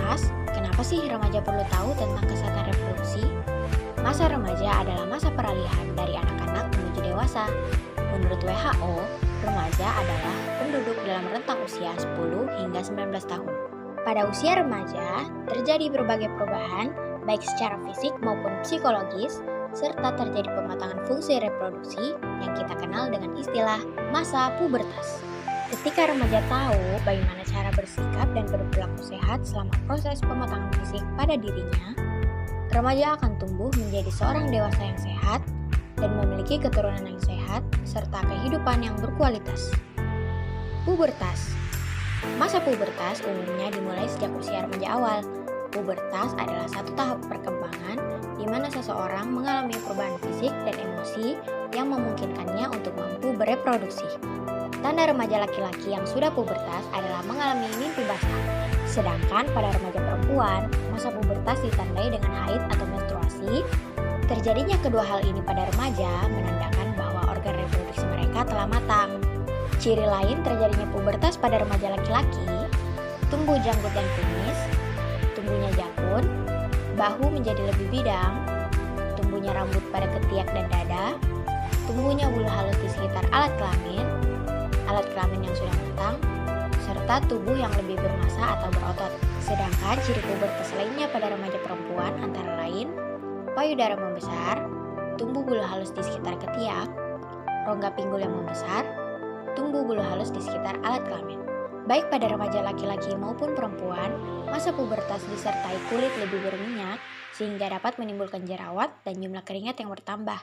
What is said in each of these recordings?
Pubertas, kenapa sih remaja perlu tahu tentang kesehatan reproduksi? Masa remaja adalah masa peralihan dari anak-anak menuju dewasa. Menurut WHO, remaja adalah penduduk dalam rentang usia 10 hingga 19 tahun. Pada usia remaja, terjadi berbagai perubahan, baik secara fisik maupun psikologis, serta terjadi pematangan fungsi reproduksi yang kita kenal dengan istilah masa pubertas. Ketika remaja tahu bagaimana cara bersikap dan berperilaku sehat selama proses pematangan fisik pada dirinya, remaja akan tumbuh menjadi seorang dewasa yang sehat dan memiliki keturunan yang sehat serta kehidupan yang berkualitas. Pubertas. Masa pubertas umumnya dimulai sejak usia remaja awal. Pubertas adalah satu tahap perkembangan di mana seseorang mengalami perubahan fisik dan emosi yang memungkinkannya untuk mampu bereproduksi. Tanda remaja laki-laki yang sudah pubertas adalah mengalami mimpi basah. Sedangkan pada remaja perempuan, masa pubertas ditandai dengan haid atau menstruasi. Terjadinya kedua hal ini pada remaja menandakan bahwa organ reproduksi mereka telah matang. Ciri lain terjadinya pubertas pada remaja laki-laki, tumbuh janggut dan kumis, tumbuhnya jakun, bahu menjadi lebih bidang, tumbuhnya rambut pada ketiak dan dada, tumbuhnya bulu halus di sekitar alat kelamin yang sudah matang, serta tubuh yang lebih bermassa atau berotot. Sedangkan ciri pubertas lainnya pada remaja perempuan antara lain payudara membesar, tumbuh bulu halus di sekitar ketiak, rongga pinggul yang membesar, tumbuh bulu halus di sekitar alat kelamin. Baik pada remaja laki-laki maupun perempuan, masa pubertas disertai kulit lebih berminyak sehingga dapat menimbulkan jerawat dan jumlah keringat yang bertambah.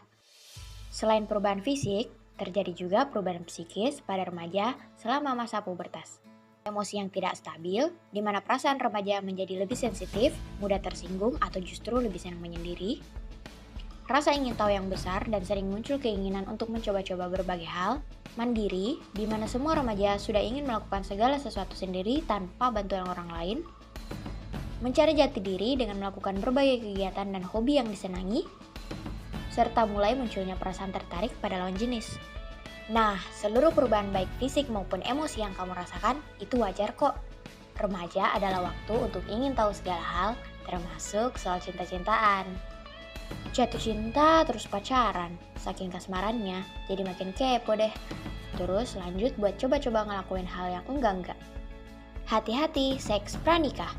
Selain perubahan fisik, terjadi juga perubahan psikis pada remaja selama masa pubertas. Emosi yang tidak stabil, di mana perasaan remaja menjadi lebih sensitif, mudah tersinggung atau justru lebih senang menyendiri. Rasa ingin tahu yang besar dan sering muncul keinginan untuk mencoba-coba berbagai hal. Mandiri, di mana semua remaja sudah ingin melakukan segala sesuatu sendiri tanpa bantuan orang lain. Mencari jati diri dengan melakukan berbagai kegiatan dan hobi yang disenangi. Serta mulai munculnya perasaan tertarik pada lawan jenis. Nah, seluruh perubahan baik fisik maupun emosi yang kamu rasakan itu wajar kok. Remaja adalah waktu untuk ingin tahu segala hal, termasuk soal cinta-cintaan. Jatuh cinta terus pacaran, saking kasmarannya jadi makin kepo deh. Terus lanjut buat coba-coba ngelakuin hal yang enggak-enggak. Hati-hati, seks pranikah.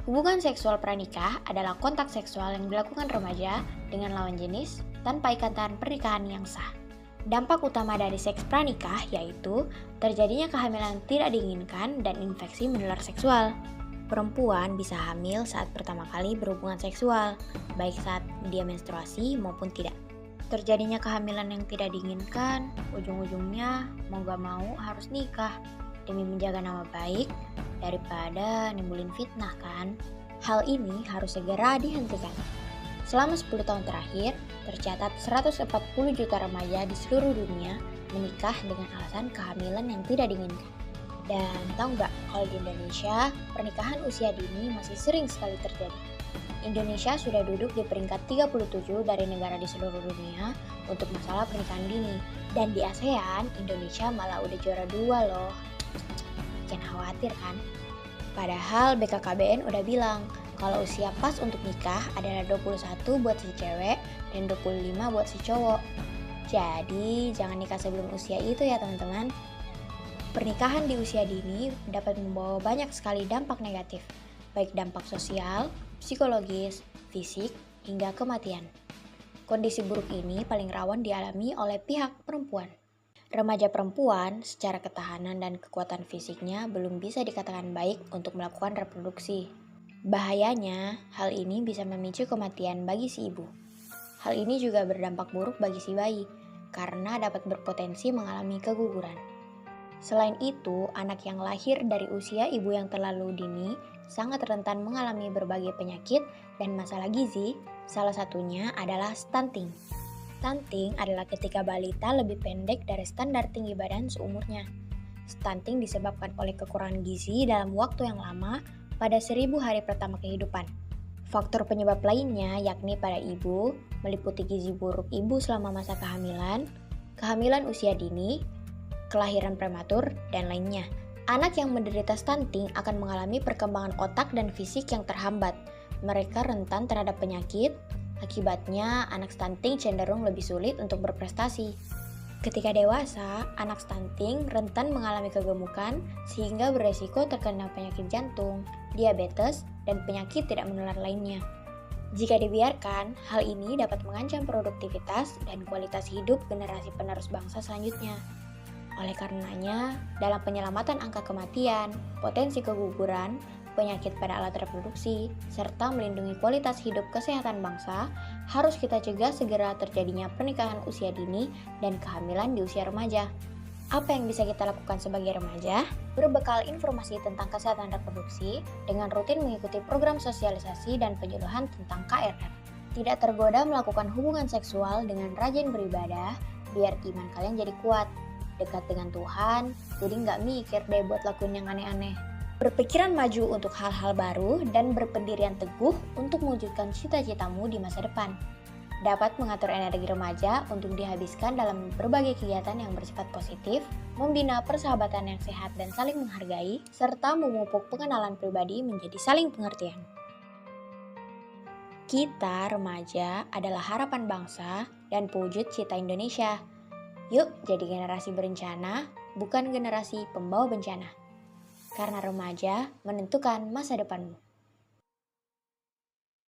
Hubungan seksual pranikah adalah kontak seksual yang dilakukan remaja dengan lawan jenis tanpa ikatan pernikahan yang sah. Dampak utama dari seks pranikah yaitu terjadinya kehamilan tidak diinginkan dan infeksi menular seksual. Perempuan bisa hamil saat pertama kali berhubungan seksual, baik saat dia menstruasi maupun tidak. Terjadinya kehamilan yang tidak diinginkan, ujung-ujungnya mau gak mau harus nikah demi menjaga nama baik daripada nimbulin fitnah kan. Hal ini harus segera dihentikan. Selama 10 tahun terakhir, tercatat 140 juta remaja di seluruh dunia menikah dengan alasan kehamilan yang tidak diinginkan. Dan tahu nggak, kalau di Indonesia, pernikahan usia dini masih sering sekali terjadi. Indonesia sudah duduk di peringkat 37 dari negara di seluruh dunia untuk masalah pernikahan dini. Dan di ASEAN, Indonesia malah udah juara 2 loh. Jangan khawatir kan? Padahal BKKBN udah bilang, kalau usia pas untuk nikah adalah 21 buat si cewek dan 25 buat si cowok. Jadi, jangan nikah sebelum usia itu ya teman-teman. Pernikahan di usia dini dapat membawa banyak sekali dampak negatif, baik dampak sosial, psikologis, fisik, hingga kematian. Kondisi buruk ini paling rawan dialami oleh pihak perempuan. Remaja perempuan secara ketahanan dan kekuatan fisiknya belum bisa dikatakan baik untuk melakukan reproduksi. Bahayanya, hal ini bisa memicu kematian bagi si ibu. Hal ini juga berdampak buruk bagi si bayi, karena dapat berpotensi mengalami keguguran. Selain itu, anak yang lahir dari usia ibu yang terlalu dini sangat rentan mengalami berbagai penyakit dan masalah gizi, salah satunya adalah stunting. Stunting adalah ketika balita lebih pendek dari standar tinggi badan seumurnya. Stunting disebabkan oleh kekurangan gizi dalam waktu yang lama pada 1000 hari pertama kehidupan. Faktor penyebab lainnya yakni pada ibu, meliputi gizi buruk ibu selama masa kehamilan usia dini, kelahiran prematur, dan lainnya. Anak yang menderita stunting akan mengalami perkembangan otak dan fisik yang terhambat. Mereka rentan terhadap penyakit, akibatnya anak stunting cenderung lebih sulit untuk berprestasi. Ketika dewasa, anak stunting rentan mengalami kegemukan sehingga beresiko terkena penyakit jantung, diabetes, dan penyakit tidak menular lainnya. Jika dibiarkan, hal ini dapat mengancam produktivitas dan kualitas hidup generasi penerus bangsa selanjutnya. Oleh karenanya, dalam penyelamatan angka kematian, potensi keguguran, penyakit pada alat reproduksi, serta melindungi kualitas hidup kesehatan bangsa, harus kita cegah segera terjadinya pernikahan usia dini dan kehamilan di usia remaja. Apa yang bisa kita lakukan sebagai remaja? Berbekal informasi tentang kesehatan reproduksi dengan rutin mengikuti program sosialisasi dan penyuluhan tentang KRR. Tidak tergoda melakukan hubungan seksual dengan rajin beribadah, biar iman kalian jadi kuat. Dekat dengan Tuhan, jadi nggak mikir deh buat lakuin yang aneh-aneh. Berpikiran maju untuk hal-hal baru dan berpendirian teguh untuk mewujudkan cita-citamu di masa depan. Dapat mengatur energi remaja untuk dihabiskan dalam berbagai kegiatan yang bersifat positif, membina persahabatan yang sehat dan saling menghargai, serta memupuk pengenalan pribadi menjadi saling pengertian. Kita, remaja, adalah harapan bangsa dan pewujud cita Indonesia. Yuk jadi generasi berencana, bukan generasi pembawa bencana. Karena remaja menentukan masa depanmu.